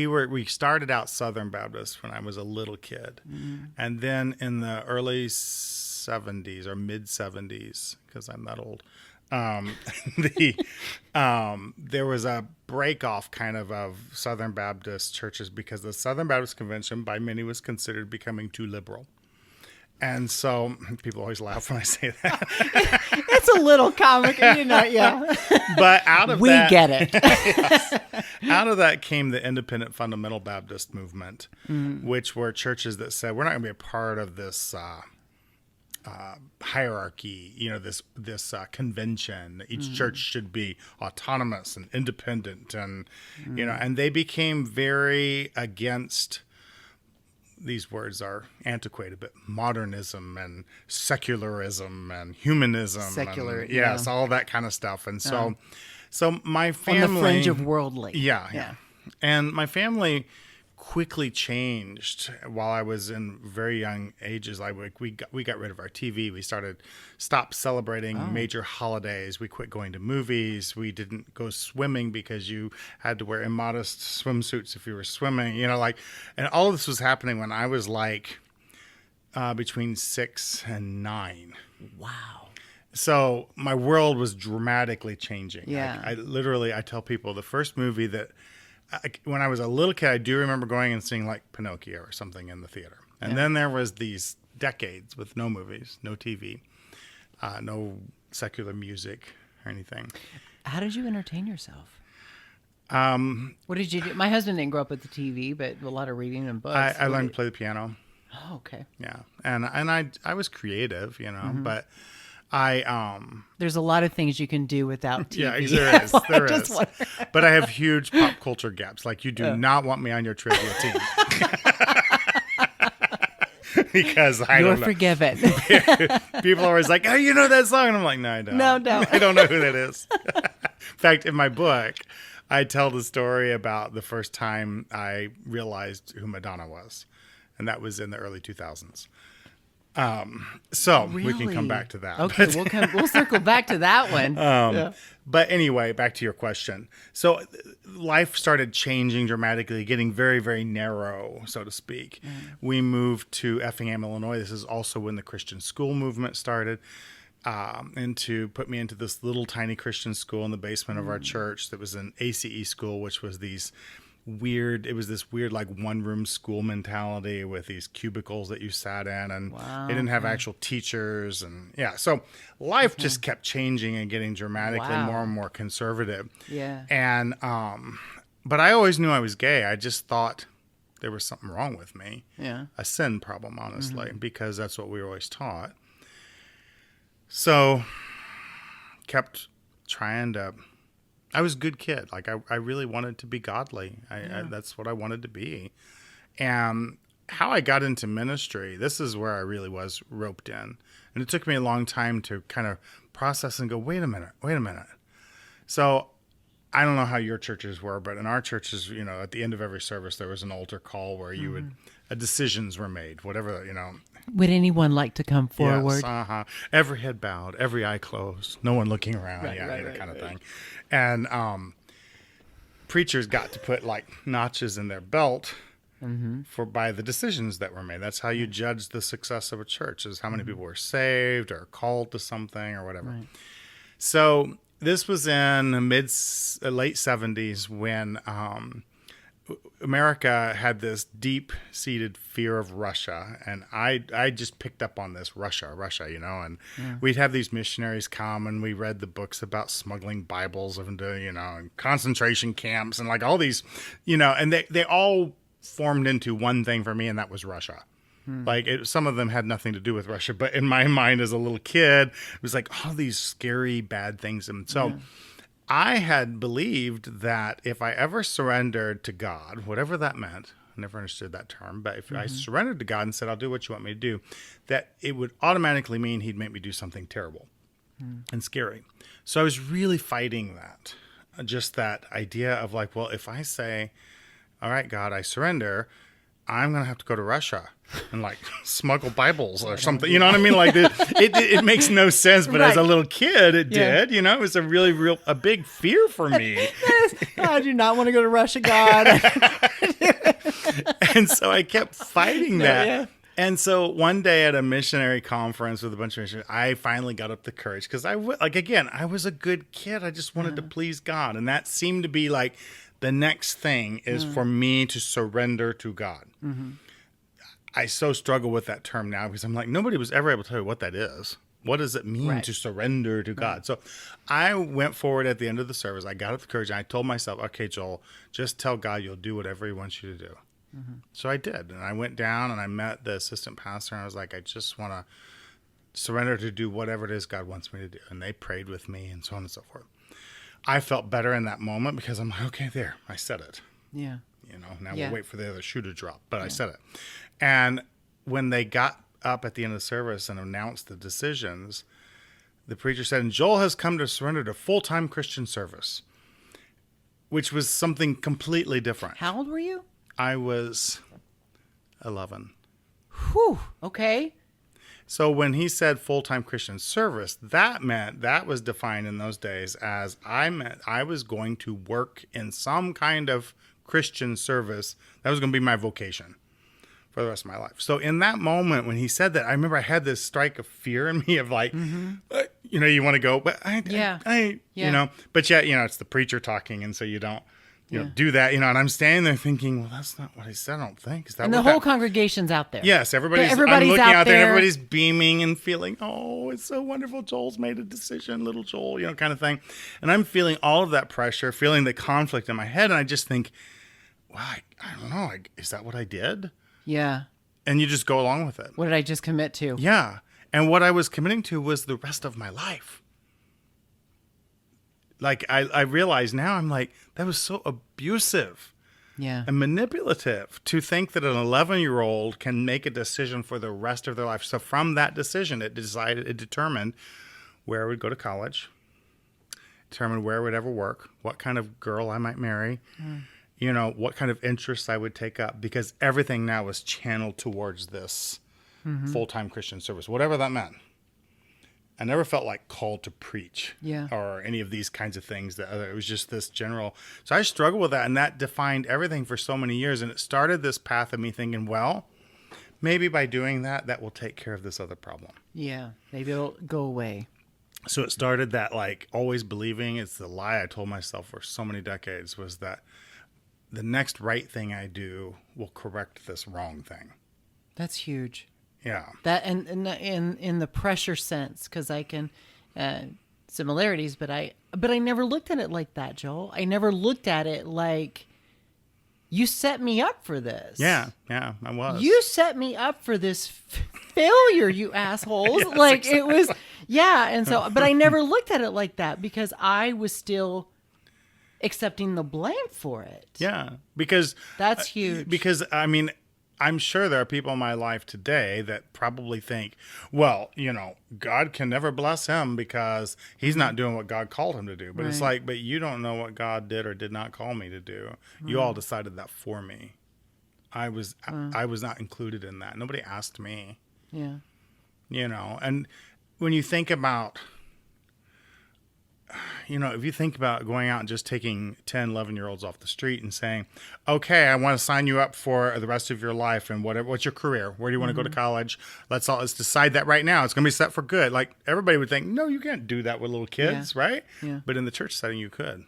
we started out Southern Baptist when I was a little kid. And then in the early 70s or mid 70s, because I'm that old, there was a break off kind of Southern Baptist churches because the Southern Baptist Convention by many was considered becoming too liberal. And so people always laugh when I say that. It's a little comic, yeah. But out of we that, get it. Yes, out of that came the independent fundamental Baptist movement, which were churches that said, we're not going to be a part of this hierarchy, this convention. Each church should be autonomous and independent. And, and they became very against, these words are antiquated, but modernism and secularism and humanism. Secular, and, yes, all that kind of stuff. And so my family... On the fringe of worldly. Yeah. And my family quickly changed while I was in very young ages. We got rid of our TV. We stopped celebrating major holidays. We quit going to movies. We didn't go swimming because you had to wear immodest swimsuits if you were swimming. And all of this was happening when I was between 6 and 9. Wow. So my world was dramatically changing. Yeah. I tell people the first movie that, when I was a little kid, I do remember going and seeing Pinocchio or something in the theater. And then there was these decades with no movies, no TV, no secular music or anything. How did you entertain yourself? What did you do? My husband didn't grow up with the TV, but a lot of reading and books. I learned to play the piano. Oh, okay. Yeah. And I was creative, but there's a lot of things you can do without TV. Yeah, there is. But I have huge pop culture gaps. You do not want me on your trivia team. Because You're forgiven. People are always like, oh, you know that song? And I'm like, no, I don't. No. I don't know who that is. In fact, in my book, I tell the story about the first time I realized who Madonna was. And that was in the early 2000s. We can come back to that. Okay, we'll circle back to that one. But anyway, back to your question. So life started changing dramatically, getting very, very narrow, so to speak. We moved to Effingham, Illinois. This is also when the Christian school movement started, and to put me into this little tiny Christian school in the basement of our church that was an ACE school, which was this weird one-room school mentality with these cubicles that you sat in, and they didn't have actual teachers. And so life just kept changing and getting dramatically more and more conservative. Yeah. And but I always knew I was gay. I just thought there was something wrong with me. Yeah. A sin problem, honestly, because that's what we were always taught. So kept trying to... I was a good kid. I really wanted to be godly. That's what I wanted to be. And how I got into ministry, this is where I really was roped in. And it took me a long time to kind of process and go, wait a minute. So I don't know how your churches were, but in our churches, at the end of every service, there was an altar call where you would, decisions were made, whatever, Would anyone like to come forward? Yes, every head bowed, every eye closed, no one looking around, that kind of thing. And preachers got to put notches in their belt by the decisions that were made. That's how you judge the success of a church, is how many people were saved or called to something or whatever. Right. So this was in the late 70s when America had this deep-seated fear of Russia, and I just picked up on this, Russia, and we'd have these missionaries come, and we read the books about smuggling Bibles into, and concentration camps, and all these, and they all formed into one thing for me, and that was Russia. Some of them had nothing to do with Russia, but in my mind as a little kid, it was all these scary, bad things, and so... I had believed that if I ever surrendered to God, whatever that meant, I never understood that term, but if I surrendered to God and said, I'll do what you want me to do, that it would automatically mean he'd make me do something terrible and scary. So I was really fighting that, just that idea of if I say, all right, God, I surrender, I'm going to have to go to Russia and like smuggle Bibles or something. You know what I mean? Like it makes no sense. But as a little kid, it did. You know, it was a big fear for me. I do not want to go to Russia, God. And so I kept fighting that. Yeah. And so one day at a missionary conference with a bunch of missionaries, I finally got up the courage because I was a good kid. I just wanted to please God. And that seemed to be like the next thing is for me to surrender to God. Mm-hmm. I so struggle with that term now because I'm like, nobody was ever able to tell me what that is. What does it mean to surrender to God? So I went forward at the end of the service. I got up the courage and I told myself, okay, Joel, just tell God you'll do whatever he wants you to do. Mm-hmm. So I did. And I went down and I met the assistant pastor and I was like, I just want to surrender to do whatever it is God wants me to do. And they prayed with me and so on and so forth. I felt better in that moment because I'm like, okay, there, I said it. Yeah. You know, now we'll wait for the other shoe to drop, but I said it. And when they got up at the end of the service and announced the decisions, the preacher said, and Joel has come to surrender to full-time Christian service, which was something completely different. How old were you? I was 11. Whew. Okay. So when he said full-time Christian service, that was defined in those days as I was going to work in some kind of Christian service. That was going to be my vocation for the rest of my life. So in that moment when he said that, I remember I had this strike of fear in me of like, you know, you want to go, but I you know, but yet, you know, it's the preacher talking. And so you don't, you know, do that, you know, and I'm standing there thinking, well, that's not what he said. I don't think. Is that and what the whole congregation's out there. Yes. Everybody's I'm looking out there and everybody's beaming and feeling, oh, it's so wonderful. Joel's made a decision, little Joel, you know, kind of thing. And I'm feeling all of that pressure, feeling the conflict in my head. And I just think, well, I don't know. Is that what I did? Yeah. And you just go along with it. What did I just commit to? Yeah. And what I was committing to was the rest of my life. Like, I realize now, I'm like, that was so abusive and manipulative to think that an 11-year-old can make a decision for the rest of their life. So from that decision, it determined where I would go to college, determined where I would ever work, what kind of girl I might marry, you know, what kind of interests I would take up, because everything now was channeled towards this full-time Christian service, whatever that meant. I never felt like called to preach or any of these kinds of things. It was just this general. So I struggled with that, and that defined everything for so many years. And it started this path of me thinking, well, maybe by doing that, that will take care of this other problem. Yeah, maybe it'll go away. So it started that, like, always believing, it's the lie I told myself for so many decades, was that the next right thing I do will correct this wrong thing. That's huge. Yeah. That and in the pressure sense, because I can similarities, but I never looked at it like that, Joel. I never looked at it like you set me up for this. Yeah, I was. You set me up for this failure, you assholes. Yes, like exactly. It was, and so, but I never looked at it like that because I was still accepting the blame for it. Yeah, because that's huge. Because I mean, I'm sure there are people in my life today that probably think, well, you know, God can never bless him because he's not doing what God called him to do. But it's like, but you don't know what God did or did not call me to do. You all decided that for me. I was not included in that. Nobody asked me. Yeah. You know, and when you think about, you know, if you think about going out and just taking 10, 11-year-olds off the street and saying, okay, I want to sign you up for the rest of your life and what's your career? Where do you want to go to college? Let's decide that right now. It's going to be set for good. Like, everybody would think, no, you can't do that with little kids, right? Yeah. But in the church setting, you could.